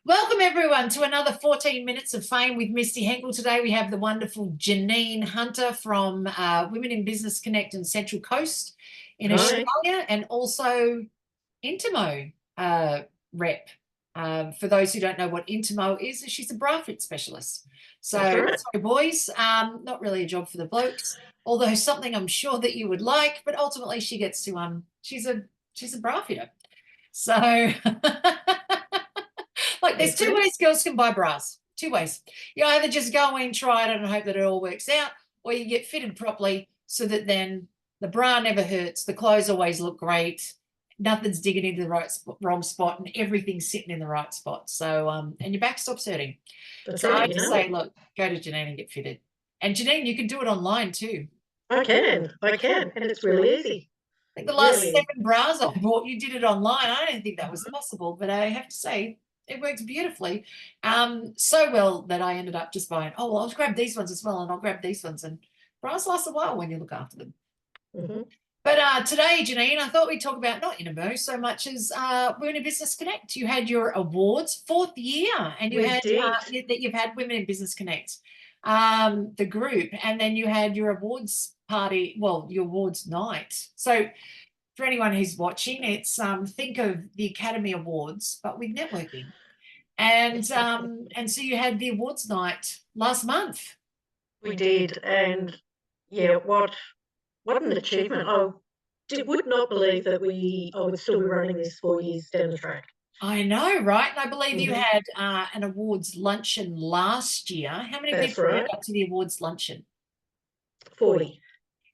Welcome everyone to another 14 minutes of fame with Misty Henkel. Today we have the wonderful Janine Hunter from Women in Business Connect and Central Coast in Hi. Australia, and also Intimo rep. For those who don't know what Intimo is, she's a bra fit specialist. So That's right. sorry boys, not really a job for the blokes, although something I'm sure that you would like, but ultimately she gets to she's a bra fitter. So like there's two ways girls can buy bras. Two ways. You either just go in, try it, and hope that it all works out, or you get fitted properly so that then the bra never hurts, the clothes always look great, nothing's digging into the wrong spot, and everything's sitting in the right spot. So and your back stops hurting. That's So I right. have to say, look, go to Janine and get fitted. And Janine, you can do it online too. I can, and it's really easy. I think the last Really. 7 bras I bought, you did it online. I don't think that was possible, but I have to say it works beautifully. So well that I ended up just buying, oh, well, I'll grab these ones as well, and I'll grab these ones. And bras last a while when you look after them. Mm-hmm. But today, Janine, I thought we'd talk about not Inimo so much as Women in Business Connect. You had your awards, 4th year, and you We had did. that you've had Women in Business Connect, the group, and then you had your awards party, well, your awards night. So for anyone who's watching, it's think of the Academy Awards, but with networking. And so you had the awards night last month. We did, and yeah, what an achievement! Would not believe that I would still be running this 4 years down the track. I know, right? And I believe you Hmm. had an awards luncheon last year. How many That's people turned right. up to the awards luncheon? 40,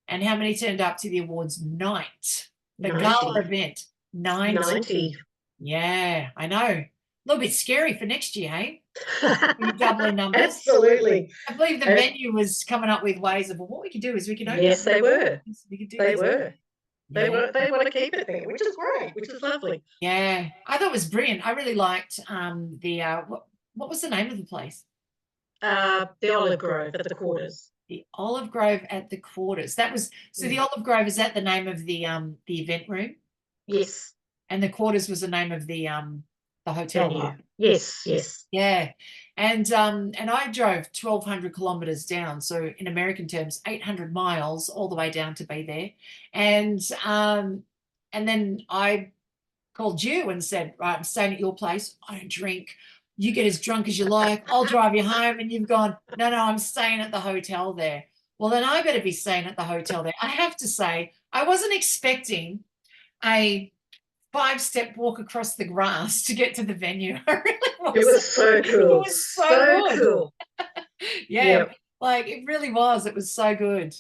And how many turned up to the awards night, the gala 90, event? 90. 90. Yeah, I know. A little bit scary for next year, hey? You're doubling numbers. Absolutely. I believe the And venue was coming up with ways of, well, what we could do is we could open up. yes, they were. We could do They this. were. They Yeah. were. They want to keep it there, which is great, which is lovely. Yeah. I thought it was brilliant. I really liked the what was the name of the place? The Olive Grove at the Quarters. The Olive Grove at the Quarters. That was so the Olive Grove, is that the name of the event room? Yes. And the Quarters was the name of the hotel. Venue. Yes, yes. Yeah. And I drove 1,200 kilometers down. So in American terms, 800 miles all the way down to be there. And then I called you and said, right, I'm staying at your place. I don't drink. You get as drunk as you like. I'll drive you home. And you've gone, no, I'm staying at the hotel there. Well, then I better be staying at the hotel there. I have to say, I wasn't expecting a 5-step walk across the grass to get to the venue. I really It was. was so It cool. was so So good. cool. Yeah, Yep. like it really was. It was so good.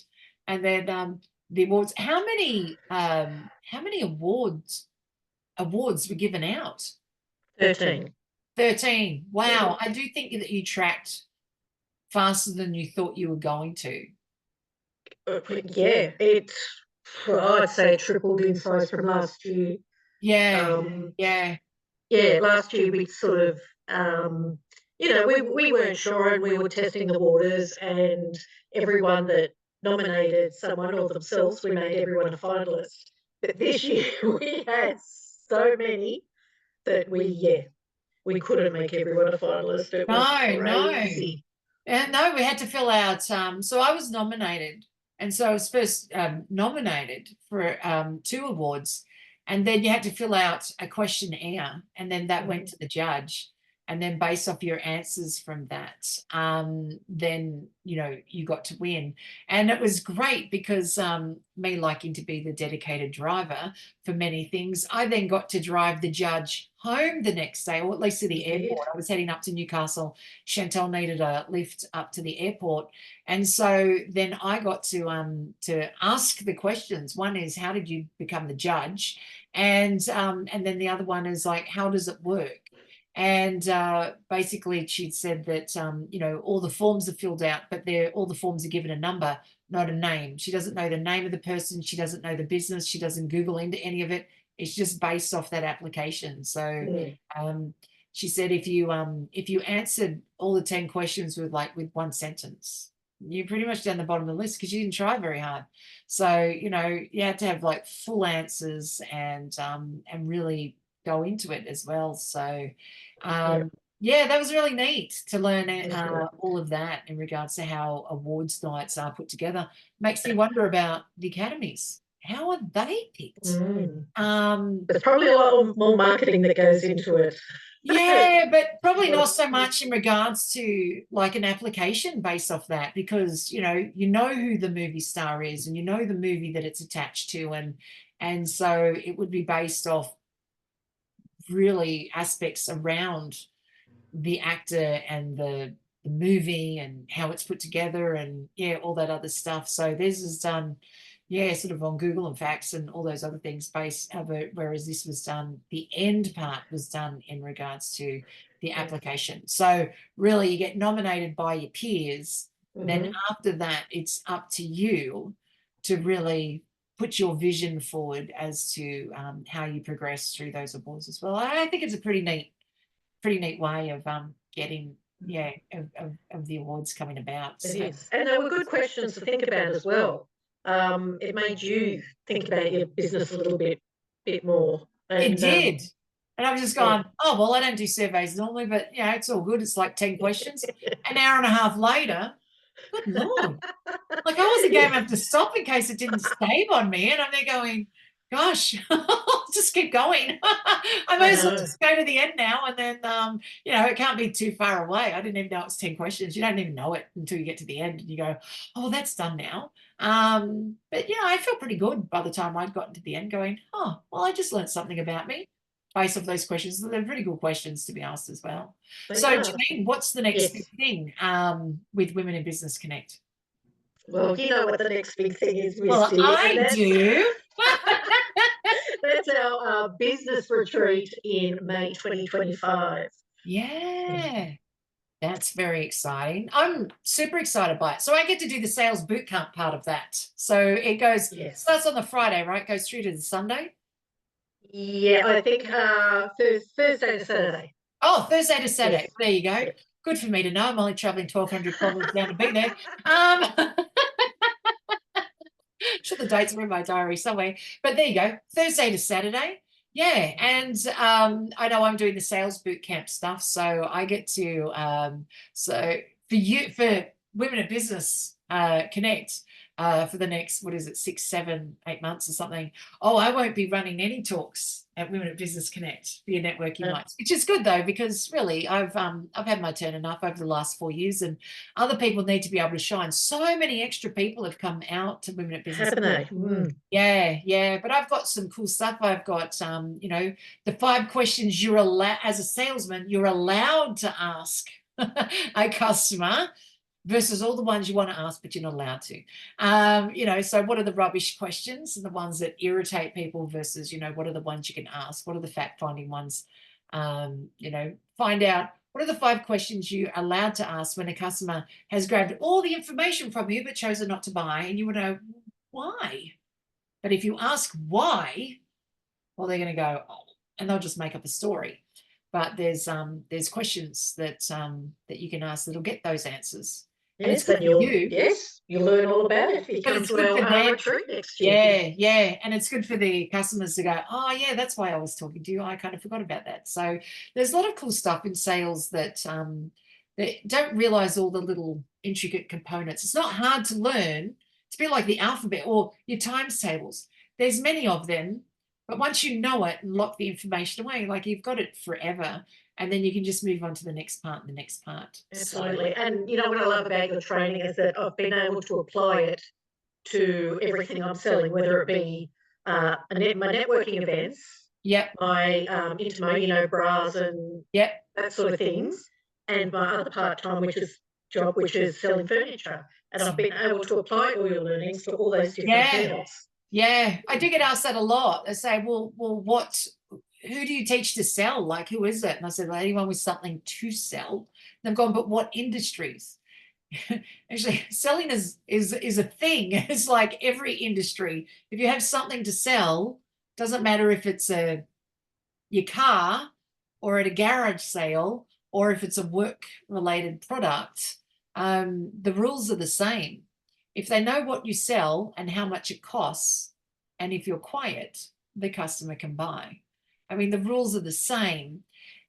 And then the awards. How many awards were given out? 13. 13. Mhm. Wow. I do think that you tracked faster than you thought you were going to. Yeah, I'd say it tripled in size from last year. Yeah. Um, Yeah. yeah, last year we sort of, um, we weren't sure and we were testing the waters, and everyone that nominated someone or themselves, we made everyone a finalist. But this year we had so many that we couldn't make everyone a finalist. It was No. crazy. And no, we had to fill out. So I was nominated, and so I was first nominated for 2 awards, and then you had to fill out a questionnaire, and then that went Mhm. to the judge, and then based off your answers from that, then you got to win, and it was great because me liking to be the dedicated driver for many things, I then got to drive the judge home the next day, or at least to You the did. airport. I was heading up to Newcastle. Chantel needed a lift up to the airport, and so then I got to ask the questions. One is, how did you become the judge, and then the other one is like, how does it work? And basically, she'd said that all the forms are filled out, but all the forms are given a number, not a name. She doesn't know the name of the person. She doesn't know the business. She doesn't Google into any of it. It's just based off that application. So Mm. um, she said if you answered all the 10 questions with 1 sentence, you're pretty much down the bottom of the list because you didn't try very hard. So you had to have like full answers and really go into it as well. So Yeah. Yeah, that was really neat to learn That's good. all of that in regards to how awards nights are put together. Makes me wonder about the academies. How are they picked? Mm. Um, There's probably a lot more marketing that goes into it. yeah, but probably What not a- so much in regards to like an application based off that, because you know who the movie star is and you know the movie that it's attached to, and so it would be based off really aspects around the actor and the movie and how it's put together and yeah, all that other stuff. So this is done, yeah, sort of on Google and Facts and all those other things based, whereas this was done, the end part was done in regards to the application. So really you get nominated by your peers. Then Mhm. after that, it's up to you to really put your vision forward as to how you progress through those awards as well. I think it's a pretty neat way of getting of the awards coming about. It So is. And they were good questions to think about as well. It made you think about your business a little bit more. it And did. And I was just yeah. going, oh well, I don't do surveys normally, but it's all good. It's like 10 questions. An hour and a half later, good Lord. Like I was a game have to stop in case it didn't save on me. And I'm there going, gosh, I'll just keep going. I I may as well know. just go to the end now. And then, it can't be too far away. I didn't even know it was 10 questions. You don't even know it until you get to the end and you go, oh, that's done now. But, I felt pretty good by the time I'd gotten to the end going, oh, well, I just learned something about me based off those questions. They're pretty good questions to be asked as well. They So, are. Janine, what's the next big Yes. thing with Women in Business Connect? Well, you know what the next big thing is, Well, Misty, and I that's do. that's our business retreat in May 2025. Yeah, that's very exciting. I'm super excited by it. So I get to do the sales boot camp part of that. So it Yes. starts on the Friday, right? Goes through to the Sunday. Yeah, I think Thursday to Saturday. Oh, Thursday to Saturday. Yes. There you go. Yep. Good for me to know. I'm only traveling 1,200 kilometers down to be there. Um, sure the dates are in my diary somewhere. But there you go. Thursday to Saturday. Yeah. And I know I'm doing the sales boot camp stuff. So I get to so for Women in Business Connect for the next, what is it, 6, 7, 8 months or something. Oh, I won't be running any talks at Women at Business Connect for your networking Uh, nights, which is good though, because really I've had my turn enough over the last 4 years, and other people need to be able to shine. So many extra people have come out to Women at Business. haven't they? Mm. Yeah, yeah. But I've got some cool stuff. I've got the 5 questions you're allowed as a salesman, you're allowed to ask a customer versus all the ones you want to ask, but you're not allowed to. So what are the rubbish questions and the ones that irritate people versus, what are the ones you can ask? What are the fact-finding ones? Find out what are the 5 questions you're allowed to ask when a customer has grabbed all the information from you but chosen not to buy, and you want to know why. But if you ask why, well, they're going to go, oh, and they'll just make up a story. But there's questions that you can ask that'll get those answers. And it's Yes, good and for you, you'll learn all about it if you but come it's to good for our them. retreat next year. Yeah. And it's good for the customers to go, oh, yeah, that's why I was talking to you. I kind of forgot about that. So there's a lot of cool stuff in sales that don't realize all the little intricate components. It's not hard to learn. It's a bit like the alphabet or your times tables. There's many of them, but once you know it and lock the information away, like you've got it forever. And then you can just move on to the next part and the next part. Absolutely. And you know what I love about your training is that I've been able to apply it to everything I'm selling, whether it be my networking events, Yep. my Intimo, bras and Yep. that sort of things, and my other part-time, which is selling furniture. And I've been able to apply all your learnings to all those different Yeah. fields. Yeah, I do get asked that a lot. They say, well, who do you teach to sell? Like, who is it? And I said, well, anyone with something to sell. And they've gone, but what industries? Actually, selling is a thing. It's like every industry. If you have something to sell, doesn't matter if it's your car or at a garage sale or if it's a work related product, the rules are the same. If they know what you sell and how much it costs, and if you're quiet, the customer can buy. I mean, the rules are the same.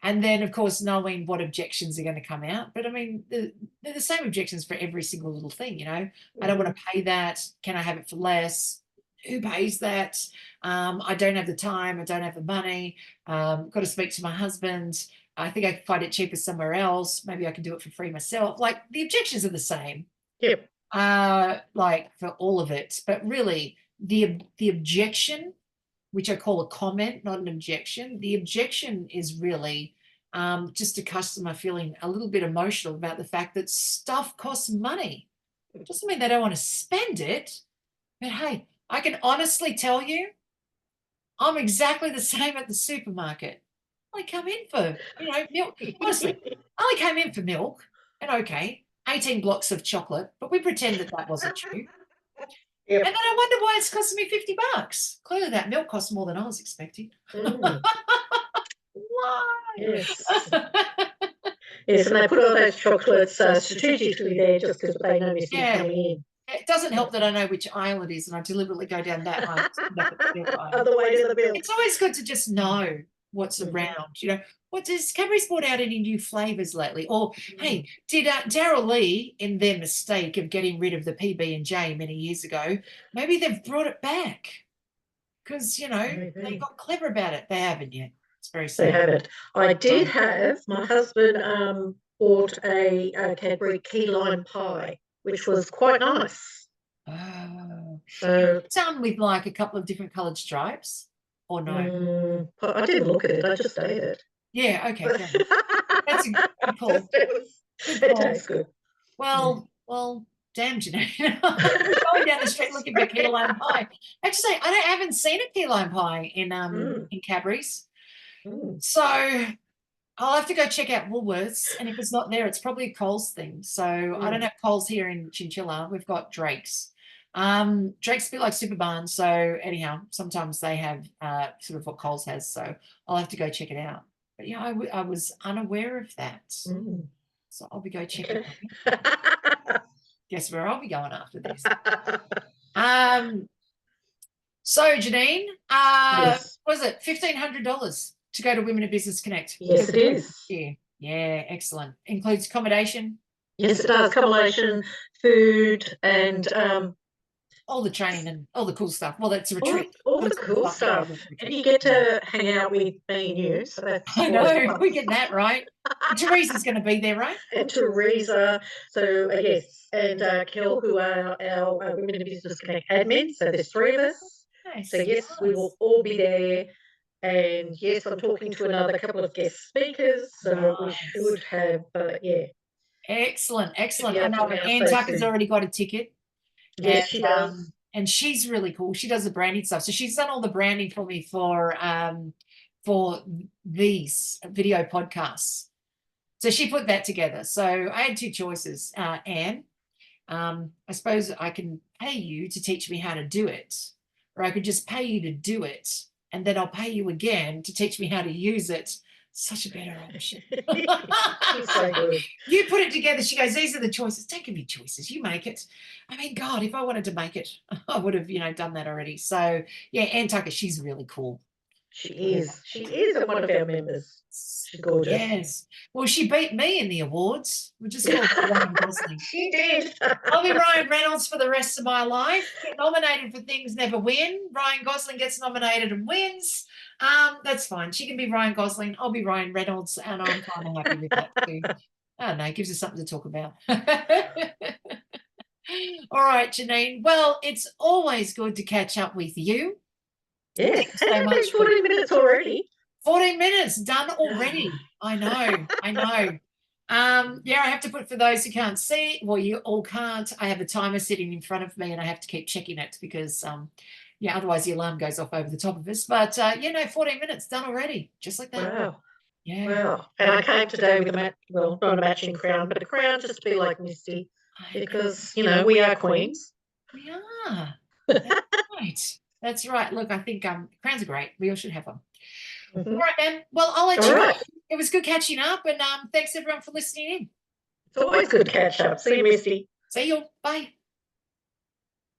And then, of course, knowing what objections are going to come out. But I mean, they're the same objections for every single little thing, you know. I don't want to pay that. Can I have it for less? Who pays that? I don't have the time. I don't have the money. Got to speak to my husband. I think I can find it cheaper somewhere else. Maybe I can do it for free myself. Like, the objections are the same. Yep. Like for all of it. But really, the objection, which I call a comment, not an objection, the objection is really just a customer feeling a little bit emotional about the fact that stuff costs money. It doesn't mean they don't want to spend it, but hey, I can honestly tell you, I'm exactly the same at the supermarket. I come in for, milk. Honestly, I only came in for milk, and okay, 18 blocks of chocolate, but we pretend that that wasn't true. Yep. And then I wonder why it's costing me $50. Clearly that milk costs more than I was expecting. Why? Yes. Yes, and they put all those chocolates strategically there just because they know Missy's coming in. It doesn't help that I know which aisle it is, and I deliberately go down that aisle. Other way to the bill. It's always good to just know what's around. What does Cadbury's brought out any new flavors lately? Or hey, did Daryl Lee, in their mistake of getting rid of the PB&J many years ago, maybe they've brought it back because they got clever about it. They haven't yet. It's very sad. They haven't. I did have my husband bought a Cadbury key lime pie, which was quite nice. Oh, so done with like a couple of different coloured stripes, or no? I didn't look at it. I just ate it. Yeah. Okay. That's a good call. It tastes good. Well, damn, Janine. Going down the street looking for key lime pie. I have to say, I haven't seen a key lime pie in Cadbury's. So I'll have to go check out Woolworths, and if it's not there, it's probably a Coles thing. So I don't have Coles here in Chinchilla. We've got Drake's. Drake's a bit like Superbarn. So anyhow, sometimes they have sort of what Coles has. So I'll have to go check it out. But yeah, I was unaware of that. So I'll be go checking. Guess where I'll be going after this. So Janine, yes. was it $1,500 to go to Women in Business Connect? Yes, it is. Yeah, excellent. Includes accommodation. Yes, it does. Accommodation, food, and all the training and all the cool stuff. Well, that's a retreat. All the cool stuff. And you get to hang out with me and you. So that's I know, we get that right. Teresa's going to be there, right? And Teresa. So, yes. And Kel, who are our Women in Business Connect admin. So there's 3 of us. Nice. So, yes, we will all be there. And, yes, I'm talking to another couple of guest speakers. So we should have, yeah. Excellent. I know Anne Tucker's already got a ticket. Yes, she does. And she's really cool. She does the branding stuff. So she's done all the branding for me for these video podcasts. So she put that together. So I had 2 choices, Anne. I suppose I can pay you to teach me how to do it, or I could just pay you to do it, and then I'll pay you again to teach me how to use it. Such a better option. So good. You put it together. She goes, these are the choices. Don't give me choices. You make it. I mean, God, if I wanted to make it, I would have, done that already. So, yeah, Anne Tucker, she's really cool. She is. She is one of our members. She's gorgeous. Yes. Well, she beat me in the awards. We just called Ryan Gosling. She did. I'll be Ryan Reynolds for the rest of my life. Get nominated for things, never win. Ryan Gosling gets nominated and wins. That's fine. She can be Ryan Gosling. I'll be Ryan Reynolds, and I'm kind of happy with that too. I don't know. It gives us something to talk about. All right, Janine. Well, it's always good to catch up with you. Yes. It's been 14 minutes already. 14 minutes done already. I know. Yeah, I have to put, for those who can't see, well, you all can't, I have a timer sitting in front of me and I have to keep checking it because, otherwise the alarm goes off over the top of us. But, 14 minutes done already, just like that. Wow. Yeah. Wow. And I came today with not a matching crown, but a crown just to be like Misty because, we are queens. We are. That's right. Look, I think crowns are great. We all should have them. All right, then. Well, I'll let you go. It was good catching up, and thanks everyone for listening in. It's always good to catch up. See you, Misty. See you. Bye.